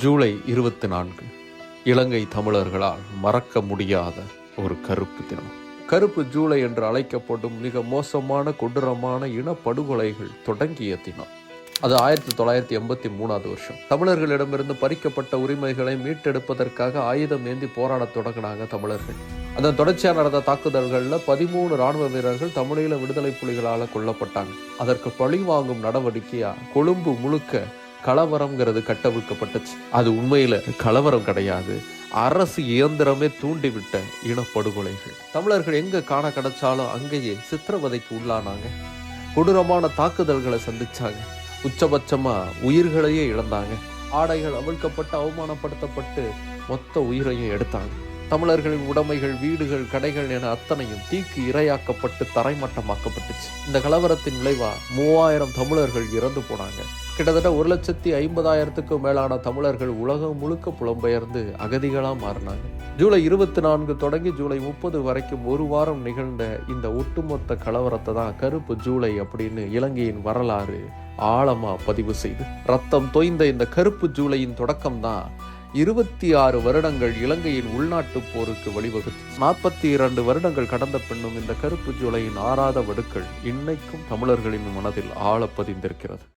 ஜூலை 24 இலங்கை தமிழர்களால் மறக்க முடியாத ஒரு கருப்பு தினம். கருப்பு ஜூலை என்று அழைக்கப்படும் மிக மோசமான கொடூரமான இனப்படுகொலைகள் தொடங்கிய தினம். அது 1983 வருஷம். தமிழர்களிடமிருந்து பறிக்கப்பட்ட உரிமைகளை மீட்டெடுப்பதற்காக ஆயுதம் ஏந்தி போராடத் தொடங்கினாங்க தமிழர்கள். அதன் தொடர்ச்சியாக நடந்த தாக்குதல்களில் 13 ராணுவ வீரர்கள் தமிழீழ விடுதலை புலிகளால் கொல்லப்பட்டாங்க. அதற்கு பழி வாங்கும் நடவடிக்கையா கொழும்பு முழுக்க கலவரம்ங்கிறது கட்டவிழ்க்கப்பட்டுச்சு. அது உண்மையில கலவரம் கிடையாது, அரசு இயந்திரமே தூண்டிவிட்ட இனப்படுகொலைகள். தமிழர்கள் எங்க காண கிடைச்சாலும் அங்கேயே சித்திரவதைக்கு உள்ளானாங்க. கொடூரமான தாக்குதல்களை சந்திச்சாங்க. உச்சபட்சமா உயிர்களையே இழந்தாங்க. ஆடைகள் அவிழ்க்கப்பட்டு அவமானப்படுத்தப்பட்டு மொத்த உயிரையும் எடுத்தாங்க. தமிழர்களின் உடைமைகள், வீடுகள், கடைகள் என அத்தனையும் தீக்கு இரையாக்கப்பட்டு தரைமட்டமாக்கப்பட்டுச்சு. இந்த கலவரத்தின் விளைவா 3000 தமிழர்கள் இறந்து போனாங்க. கிட்டத்தட்ட 1,50,000க்கும் மேலான தமிழர்கள் உலகம் முழுக்க புலம்பெயர்ந்து அகதிகளா மாறினாங்க. ஜூலை 24 தொடங்கி ஜூலை 30 வரைக்கும் ஒரு வாரம் நிகழ்ந்த இந்த ஒட்டுமொத்த கலவரத்தை தான் கருப்பு ஜூலை அப்படின்னு இலங்கையின் வரலாறு ஆழமா பதிவு செய்து, ரத்தம் தோய்ந்த இந்த கருப்பு ஜூலையின் தொடக்கம் தான் 26 வருடங்கள் இலங்கையின் உள்நாட்டு போருக்கு வழிவகுத்து 42 வருடங்கள் கடந்த பின்னும் இந்த கருப்பு ஜூலையின் ஆறாத வடுக்கள் இன்னைக்கும் தமிழர்களின் மனதில் ஆழ பதிந்திருக்கிறது.